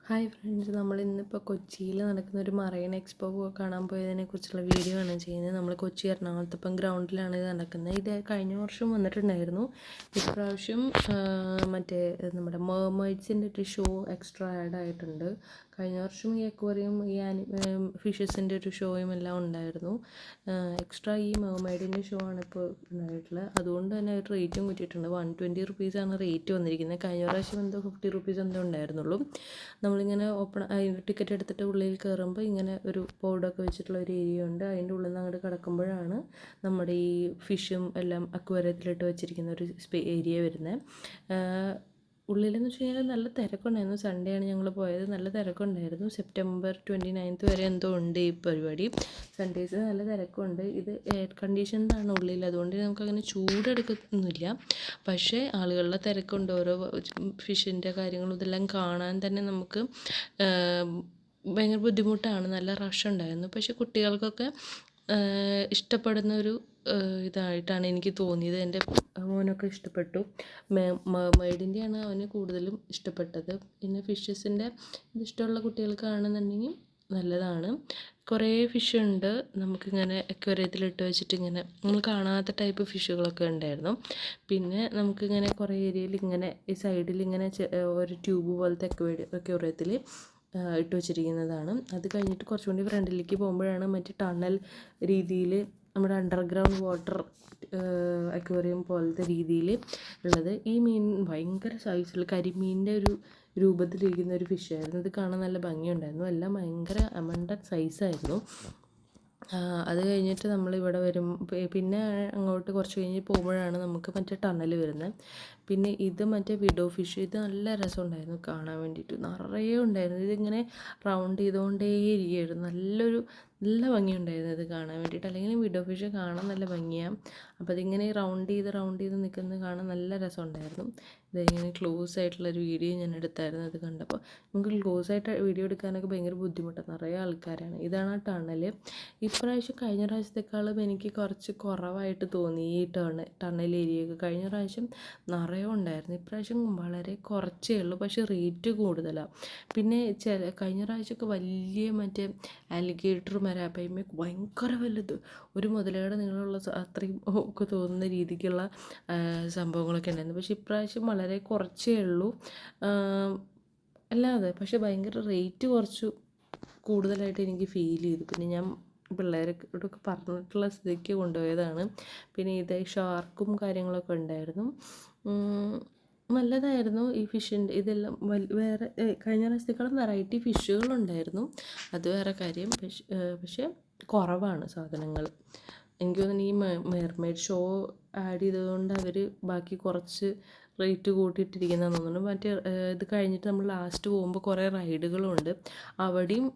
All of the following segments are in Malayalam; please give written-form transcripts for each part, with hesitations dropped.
ഹായ് ഫ്രണ്ട്സ്, നമ്മളിന്നിപ്പോൾ കൊച്ചിയിൽ നടക്കുന്ന ഒരു മറൈൻ എക്സ്പോ കാണാൻ പോയതിനെക്കുറിച്ചുള്ള വീഡിയോ ആണ് ചെയ്യുന്നത്. നമ്മൾ കൊച്ചി എറണാകുളത്തിപ്പം ഗ്രൗണ്ടിലാണ് ഇത് നടക്കുന്നത്. ഇത് കഴിഞ്ഞ വർഷം വന്നിട്ടുണ്ടായിരുന്നു. ഇപ്രാവശ്യം മറ്റേ നമ്മുടെ മെർമെയ്ഡ്സിൻ്റെ ഒരു ഷോ എക്സ്ട്രാ ആഡ് ആയിട്ടുണ്ട്. കഴിഞ്ഞ വർഷം ഈ അക്വേറിയം ഈ ഫിഷസിൻ്റെ ഒരു ഷോയും എല്ലാം ഉണ്ടായിരുന്നു. എക്സ്ട്രാ ഈ മെർമെയ്ഡിൻ്റെ ഷോ ആണ് ഇപ്പോൾ ഉണ്ടായിട്ടുള്ളത്. അതുകൊണ്ട് തന്നെ ഒരു റേറ്റും കൂട്ടിയിട്ടുണ്ട്. 120 റുപ്പീസാണ് റേറ്റ് വന്നിരിക്കുന്നത്. കഴിഞ്ഞ പ്രാവശ്യം എന്തോ 50 റുപ്പീസ് എന്തോ ഉണ്ടായിരുന്നുള്ളൂ. നമ്മളിങ്ങനെ ടിക്കറ്റ് എടുത്തിട്ട് ഉള്ളിൽ കയറുമ്പോൾ ഇങ്ങനെ ഒരു ബോർഡൊക്കെ വെച്ചിട്ടുള്ള ഒരു ഏരിയ ഉണ്ട്. അതിൻ്റെ ഉള്ളിൽ നിന്ന് അങ്ങോട്ട് കിടക്കുമ്പോഴാണ് നമ്മുടെ ഈ ഫിഷും എല്ലാം അക്വേറിയത്തിലിട്ട് വെച്ചിരിക്കുന്ന ഒരു ഏരിയ വരുന്നത്. ഉള്ളിലെന്ന് വെച്ച് കഴിഞ്ഞാൽ നല്ല തിരക്കുണ്ടായിരുന്നു. സൺഡേ ആണ് ഞങ്ങൾ പോയത്. നല്ല തിരക്കുണ്ടായിരുന്നു. സെപ്റ്റംബർ 29 വരെ എന്തോ ഉണ്ട് ഈ പരിപാടി. സൺഡേസ് നല്ല തിരക്കുണ്ട്. ഇത് എയർ കണ്ടീഷൻഡാണ് ഉള്ളിൽ, അതുകൊണ്ട് നമുക്കങ്ങനെ ചൂടെടുക്കുന്നില്ല. പക്ഷേ ആളുകളുടെ തിരക്കുണ്ട്. ഓരോ ഫിഷിൻ്റെ കാര്യങ്ങളും ഇതെല്ലാം കാണാൻ തന്നെ നമുക്ക് ഭയങ്കര ബുദ്ധിമുട്ടാണ്. നല്ല റഷ് ഉണ്ടായിരുന്നു. പക്ഷേ കുട്ടികൾക്കൊക്കെ ഇഷ്ടപ്പെടുന്ന ഒരു ഇതായിട്ടാണ് എനിക്ക് തോന്നിയത്. എൻ്റെ മോനൊക്കെ ഇഷ്ടപ്പെട്ടു. മെർമെയ്ഡിൻ്റെയാണ് അവന് കൂടുതലും ഇഷ്ടപ്പെട്ടത്. പിന്നെ ഫിഷസിൻ്റെ ഇഷ്ടമുള്ള കുട്ടികൾക്കാണെന്നുണ്ടെങ്കിൽ നല്ലതാണ്. കുറേ ഫിഷ് ഉണ്ട്. നമുക്കിങ്ങനെ അക്വേറിയത്തിലിട്ട് വെച്ചിട്ട് ഇങ്ങനെ നമ്മൾ കാണാത്ത ടൈപ്പ് ഫിഷുകളൊക്കെ ഉണ്ടായിരുന്നു. പിന്നെ നമുക്കിങ്ങനെ കുറേ ഏരിയയിൽ ഇങ്ങനെ ഈ സൈഡിൽ ഇങ്ങനെ ഒരു ട്യൂബ് പോലത്തെ അക്വേറിയത്തിൽ ഇട്ട് വെച്ചിരിക്കുന്നതാണ്. അത് കഴിഞ്ഞിട്ട് കുറച്ചുകൂടി ഫ്രണ്ടിലേക്ക് പോകുമ്പോഴാണ് മറ്റേ ടണൽ രീതിയിൽ നമ്മുടെ അണ്ടർഗ്രൗണ്ട് വാട്ടർ അക്വേറിയം പോലത്തെ രീതിയിൽ ഉള്ളത്. ഈ മീൻ ഭയങ്കര സൈസിൽ കരിമീനിൻ്റെ ഒരു രൂപത്തിലിരിക്കുന്ന ഒരു ഫിഷായിരുന്നു. ഇത് കാണാൻ നല്ല ഭംഗിയുണ്ടായിരുന്നു. എല്ലാം ഭയങ്കര അമണ്ടൻ സൈസായിരുന്നു. അത് കഴിഞ്ഞിട്ട് നമ്മളിവിടെ വരും. പിന്നെ അങ്ങോട്ട് കുറച്ച് കഴിഞ്ഞ് പോകുമ്പോഴാണ് നമുക്ക് മറ്റേ ടണൽ വരുന്നത്. പിന്നെ ഇത് മറ്റേ വിഡോ ഫിഷ്. ഇത് നല്ല രസമുണ്ടായിരുന്നു കാണാൻ വേണ്ടിയിട്ട്. നിറയെ ഉണ്ടായിരുന്നു. ഇതിങ്ങനെ റൗണ്ട് ചെയ്തുകൊണ്ടേ ഇരിക്കുകയായിരുന്നു. നല്ല ഭംഗിയുണ്ടായിരുന്നു ഇത് കാണാൻ വേണ്ടിയിട്ട്. അല്ലെങ്കിൽ വിഡോ ഫിഷ് കാണാൻ നല്ല ഭംഗിയാണ്. അപ്പോൾ അതിങ്ങനെ റൗണ്ട് ചെയ്ത് നിൽക്കുന്നത് കാണാൻ നല്ല രസമുണ്ടായിരുന്നു. ഇതിങ്ങനെ ക്ലോസ് ആയിട്ടുള്ളൊരു വീഡിയോ ഞാൻ എടുത്തായിരുന്നു. അത് കണ്ടപ്പോൾ നമുക്ക് ക്ലോസ് ആയിട്ട് വീഡിയോ എടുക്കാനൊക്കെ ഭയങ്കര ബുദ്ധിമുട്ടാണ്. നിറയെ ആൾക്കാരാണ്. ഇതാണ് ആ ടണൽ. ഇപ്രാവശ്യം കഴിഞ്ഞ പ്രാവശ്യത്തെക്കാളും എനിക്ക് കുറച്ച് കുറവായിട്ട് തോന്നി ഈ ടണൽ ഏരിയയൊക്കെ. കഴിഞ്ഞ പ്രാവശ്യം നിറയെ ഉണ്ടായിരുന്നു. ഇപ്രാവശ്യം വളരെ കുറച്ചേ ഉള്ളൂ. പക്ഷേ റേറ്റ് കൂടുതലാണ്. പിന്നെ കഴിഞ്ഞ പ്രാവശ്യമൊക്കെ വലിയ മറ്റേ ആലിഗേറ്റർ മരാപ്പയ്മ ഭയങ്കര വലുത്, ഒരു മുതലയുടെ നീളമുള്ള അത്രയും ഒക്കെ തോന്നുന്ന രീതിക്കുള്ള സംഭവങ്ങളൊക്കെ ഉണ്ടായിരുന്നു. പക്ഷേ ഇപ്രാവശ്യം വളരെ കുറച്ചേ ഉള്ളൂ. അല്ലാതെ പക്ഷേ ഭയങ്കര റേറ്റ് കുറച്ച് കൂടുതലായിട്ട് എനിക്ക് ഫീൽ ചെയ്തു. പിന്നെ ഞാൻ പിള്ളേരോടൊക്കെ പറഞ്ഞിട്ടുള്ള സ്ഥിതിക്ക് കൊണ്ടുപോയതാണ്. പിന്നെ ഇത് ഷാർക്കും കാര്യങ്ങളൊക്കെ ഉണ്ടായിരുന്നു. നല്ലതായിരുന്നു. ഈ ഫിഷിൻ്റെ ഇതെല്ലാം വേറെ കഴിഞ്ഞ പ്രാവശ്യത്തേക്കാളും വെറൈറ്റി ഫിഷുകളുണ്ടായിരുന്നു. അത് വേറെ കാര്യം. പക്ഷേ കുറവാണ് സാധനങ്ങൾ. എനിക്ക് തോന്നുന്നു ഈ മെർമെയ്ഡ് ഷോ ആഡ് ചെയ്തതുകൊണ്ട് അവർ ബാക്കി കുറച്ച് റേറ്റ് കൂട്ടിയിട്ടിരിക്കുന്നതെന്ന് തോന്നുന്നു. മറ്റേ ഇത് കഴിഞ്ഞിട്ട് നമ്മൾ ലാസ്റ്റ് പോകുമ്പോൾ കുറേ റൈഡുകളുണ്ട്. അവിടെയും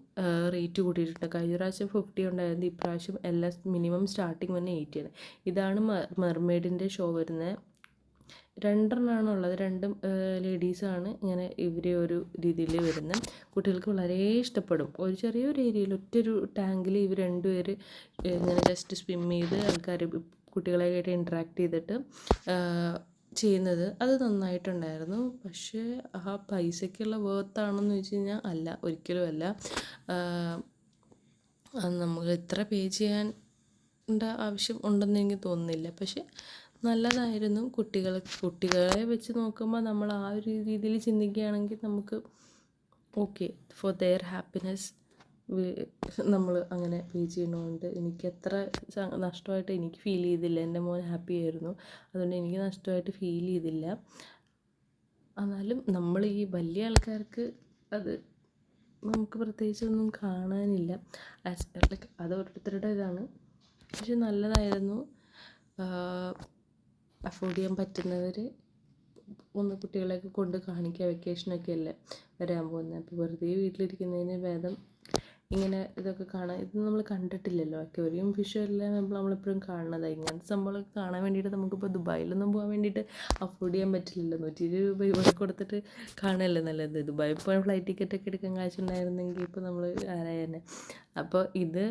റേറ്റ് കൂട്ടിയിട്ടുണ്ട്. കഴിഞ്ഞ പ്രാവശ്യം 50 ഉണ്ടായിരുന്നു. ഇപ്രാവശ്യം എല്ലാം മിനിമം സ്റ്റാർട്ടിങ് തന്നെ 80 ആണ്. ഇതാണ് മെർമെയ്ഡിൻ്റെ ഷോ വരുന്നത്. 2 എണ്ണമാണുള്ളത്. 2 ലേഡീസാണ് ഇങ്ങനെ ഇവരെ ഒരു രീതിയിൽ വരുന്നത്. കുട്ടികൾക്ക് വളരെ ഇഷ്ടപ്പെടും. ഒരു ചെറിയൊരു ഏരിയയിൽ ഒറ്റൊരു ടാങ്കിൽ ഇവർ 2 പേര് ഇങ്ങനെ ജസ്റ്റ് സ്വിം ചെയ്ത് ആൾക്കാർ കുട്ടികളായിട്ട് ഇൻട്രാക്ട് ചെയ്തിട്ട് ചെയ്യുന്നത്. അത് നന്നായിട്ടുണ്ടായിരുന്നു. പക്ഷേ ആ പൈസയ്ക്കുള്ള വേർത്താണെന്ന് വെച്ച് കഴിഞ്ഞാൽ അല്ല, ഒരിക്കലും അല്ല. നമുക്ക് ഇത്ര പേ ചെയ്യാൻ ആവശ്യം ഉണ്ടെന്ന് എനിക്ക് തോന്നുന്നില്ല. പക്ഷേ നല്ലതായിരുന്നു. കുട്ടികളെ വെച്ച് നോക്കുമ്പോൾ നമ്മൾ ആ ഒരു രീതിയിൽ ചിന്തിക്കുകയാണെങ്കിൽ നമുക്ക് ഓക്കെ, ഫോർ ദെയർ ഹാപ്പിനെസ് നമ്മൾ അങ്ങനെ പേ ചെയ്യുന്നതുകൊണ്ട് എനിക്ക് അത്ര നഷ്ടമായിട്ട് എനിക്ക് ഫീൽ ചെയ്തില്ല. എൻ്റെ മോൻ ഹാപ്പി ആയിരുന്നു. അതുകൊണ്ട് എനിക്ക് നഷ്ടമായിട്ട് ഫീൽ ചെയ്തില്ല. എന്നാലും നമ്മൾ ഈ വലിയ ആൾക്കാർക്ക് അത് നമുക്ക് പ്രത്യേകിച്ചൊന്നും കാണാനില്ല. അത് ഓരോരുത്തരുടെ ഇതാണ്. പക്ഷെ നല്ലതായിരുന്നു. അഫോർഡ് ചെയ്യാൻ പറ്റുന്നവർ ഒന്ന് കുട്ടികളെയൊക്കെ കൊണ്ട് കാണിക്കുക. വെക്കേഷനൊക്കെ അല്ലേ വരാൻ പോകുന്നത്. അപ്പോൾ വെറുതെ വീട്ടിലിരിക്കുന്നതിന് ഭേദം ഇങ്ങനെ ഇതൊക്കെ കാണാൻ. ഇത് നമ്മൾ കണ്ടിട്ടില്ലല്ലോ. അക്വേറിയം ഫിഷും എല്ലാം നമ്മളെപ്പോഴും കാണുന്നതാണ്. ഇങ്ങനത്തെ സംഭവങ്ങളൊക്കെ കാണാൻ വേണ്ടിയിട്ട് നമുക്കിപ്പോൾ ദുബായിലൊന്നും പോകാൻ വേണ്ടിയിട്ട് അഫോർഡ് ചെയ്യാൻ പറ്റില്ലല്ലോ. 120 രൂപ ഇവിടെ കൊടുത്തിട്ട് കാണുകയല്ലേ നല്ലത്. ദുബായിൽ പോകാൻ ഫ്ലൈറ്റ് ടിക്കറ്റൊക്കെ എടുക്കാൻ കാശുണ്ടായിരുന്നെങ്കിൽ ഇപ്പോൾ നമ്മൾ ആരായന്നെ. അപ്പോൾ ഇത്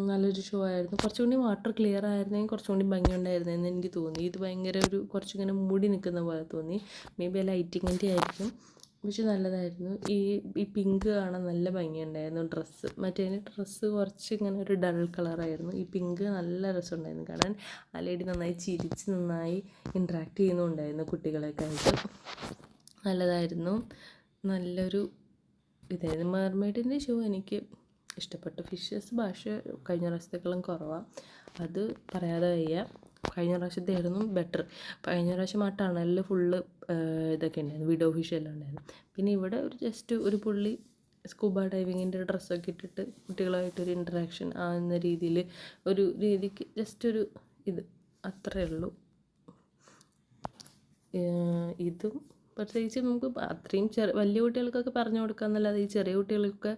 നല്ലൊരു ഷോ ആയിരുന്നു. കുറച്ചുകൂടി വാട്ടർ ക്ലിയർ ആയിരുന്നെങ്കിൽ കുറച്ചുകൂടി ഭംഗിയുണ്ടായിരുന്നെന്ന് എനിക്ക് തോന്നി. ഇത് ഭയങ്കര ഒരു കുറച്ചിങ്ങനെ മൂടി നിൽക്കുന്ന പോലെ തോന്നി. മേ ബി ലൈറ്റിങ്ങിൻ്റെ ആയിരിക്കും. പക്ഷെ നല്ലതായിരുന്നു. ഈ പിങ്ക് കാണാൻ നല്ല ഭംഗിയുണ്ടായിരുന്നു ഡ്രസ്സ്. ഡ്രസ്സ് കുറച്ച് ഇങ്ങനെ ഒരു ഡൾ കളറായിരുന്നു. ഈ പിങ്ക് നല്ല രസമുണ്ടായിരുന്നു കാണാൻ. ആ ലേഡി നന്നായി ചിരിച്ച് നന്നായി ഇൻട്രാക്ട് ചെയ്യുന്നുണ്ടായിരുന്നു കുട്ടികളെയൊക്കെ ആയിട്ട്. നല്ലതായിരുന്നു. നല്ലൊരു ഇതായിരുന്നു. മെർമെയ്ഡിൻ്റെ ഷോ എനിക്ക് ഇഷ്ടപ്പെട്ടു. ഫിഷസ് ഭാഷ കഴിഞ്ഞ പ്രാവശ്യത്തേക്കാളും കുറവാണ്, അത് പറയാതെ വയ്യ. കഴിഞ്ഞ പ്രാവശ്യത്തെയായിരുന്നു ബെറ്റർ. കഴിഞ്ഞ പ്രാവശ്യം ആ ടണലിൽ ഫുള്ള് ഇതൊക്കെ ഉണ്ടായിരുന്നു, വിഡോ ഫിഷ് എല്ലാം ഉണ്ടായിരുന്നു. പിന്നെ ഇവിടെ ഒരു ജസ്റ്റ് ഒരു പുള്ളി സ്കൂബ ഡൈവിങ്ങിൻ്റെ ഡ്രസ്സൊക്കെ ഇട്ടിട്ട് കുട്ടികളായിട്ടൊരു ഇൻട്രാക്ഷൻ ആകുന്ന രീതിയിൽ ഒരു രീതിക്ക് ജസ്റ്റ് ഒരു ഇത് അത്രയേ ഉള്ളൂ. ഇതും പ്രത്യേകിച്ച് നമുക്ക് അത്രയും വലിയ കുട്ടികൾക്കൊക്കെ പറഞ്ഞു കൊടുക്കാമെന്നല്ലാതെ ഈ ചെറിയ കുട്ടികൾക്കൊക്കെ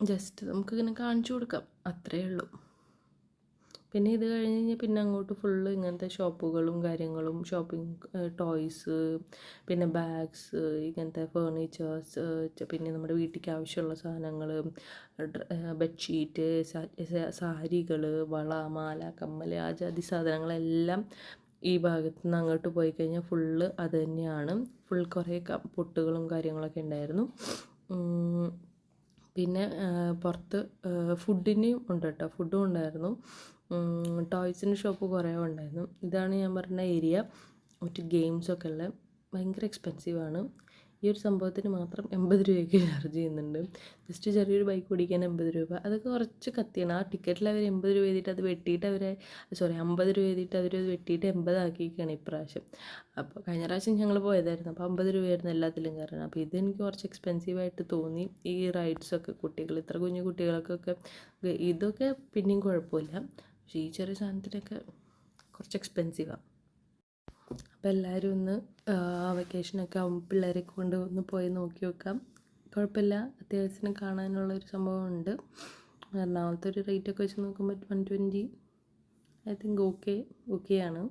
ജസ്റ്റ് നമുക്കിങ്ങനെ കാണിച്ചു കൊടുക്കാം, അത്രയേ ഉള്ളൂ. പിന്നെ ഇത് കഴിഞ്ഞ് കഴിഞ്ഞാൽ പിന്നെ അങ്ങോട്ട് ഫുള്ള് ഇങ്ങനത്തെ ഷോപ്പുകളും കാര്യങ്ങളും, ഷോപ്പിംഗ് ടോയ്സ്, പിന്നെ ബാഗ്സ്, ഇങ്ങനത്തെ ഫേർണിച്ചേഴ്സ്, പിന്നെ നമ്മുടെ വീട്ടിലേക്ക് ആവശ്യമുള്ള സാധനങ്ങൾ, ബെഡ്ഷീറ്റ്, സാരികൾ, വള, മാല, കമ്മൽ, ആ ജാതി സാധനങ്ങളെല്ലാം ഈ ഭാഗത്തു നിന്ന് അങ്ങോട്ട് പോയി കഴിഞ്ഞാൽ ഫുള്ള് അത് തന്നെയാണ്. ഫുൾ കുറേ പൊട്ടുകളും കാര്യങ്ങളൊക്കെ ഉണ്ടായിരുന്നു. പിന്നെ പുറത്ത് ഫുഡിനും ഉണ്ട് കേട്ടോ, ഫുഡും ഉണ്ടായിരുന്നു. ടോയ്സിൻ്റെ ഷോപ്പ് കുറേ ഉണ്ടായിരുന്നു. ഇതാണ് ഞാൻ പറഞ്ഞ ഏരിയ. മറ്റ് ഗെയിംസൊക്കെ ഉള്ള ഭയങ്കര എക്സ്പെൻസീവാണ്. ഈ ഒരു സംഭവത്തിന് മാത്രം 80 രൂപയ്ക്ക് ചാർജ് ചെയ്യുന്നുണ്ട്. ജസ്റ്റ് ചെറിയൊരു ബൈക്ക് ഓടിക്കാൻ 80 രൂപ, അതൊക്കെ കുറച്ച് കത്തിയാണ്. ആ ടിക്കറ്റിൽ അവർ 80 രൂപ എഴുതിയിട്ട് അത് വെട്ടിയിട്ട് 50 രൂപ എഴുതിയിട്ട് അവരത് വെട്ടിയിട്ട് 80 ആക്കിയിരിക്കുകയാണ് ഇപ്രാവശ്യം. അപ്പോൾ കഴിഞ്ഞ പ്രാവശ്യം ഞങ്ങൾ പോയതായിരുന്നു, അപ്പോൾ 50 രൂപയായിരുന്നു എല്ലാത്തിലും കയറാൻ. അപ്പോൾ ഇതെനിക്ക് കുറച്ച് എക്സ്പെൻസീവായിട്ട് തോന്നി. ഈ റൈഡ്സൊക്കെ കുട്ടികൾ, ഇത്ര കുഞ്ഞു കുട്ടികൾക്കൊക്കെ ഇതൊക്കെ പിന്നെയും കുഴപ്പമില്ല, പക്ഷേ ഈ ചെറിയ സാധനത്തിനൊക്കെ കുറച്ച് എക്സ്പെൻസീവാണ്. അപ്പോൾ എല്ലാവരും ഒന്ന് വെക്കേഷനൊക്കെ ആകുമ്പോൾ പിള്ളേരെയൊക്കെ കൊണ്ട് ഒന്ന് പോയി നോക്കി വെക്കാം. കുഴപ്പമില്ല, അത്യാവശ്യത്തിന് കാണാനുള്ളൊരു സംഭവമുണ്ട്. എറണാകുളത്തെ ഒരു റേറ്റൊക്കെ വെച്ച് നോക്കുമ്പോൾ 120 ഐ തിങ്ക് ഓക്കെയാണ്.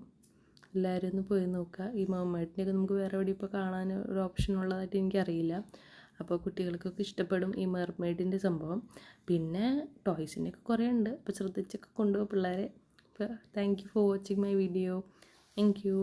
എല്ലാവരും ഒന്ന് പോയി നോക്കുക. ഈ മെർമെയ്ഡിൻ്റെയൊക്കെ നമുക്ക് വേറെ എവിടെ ഇപ്പോൾ കാണാൻ ഒരു ഓപ്ഷൻ ഉള്ളതായിട്ട് എനിക്കറിയില്ല. അപ്പോൾ കുട്ടികൾക്കൊക്കെ ഇഷ്ടപ്പെടും ഈ മെർമെയ്ഡിൻ്റെ സംഭവം. പിന്നെ ടോയ്സിൻ്റെയൊക്കെ കുറേ ഉണ്ട്, അപ്പോൾ ശ്രദ്ധിച്ചൊക്കെ കൊണ്ടുപോകും പിള്ളേരെ. അപ്പോൾ thank you for watching my video. Thank you.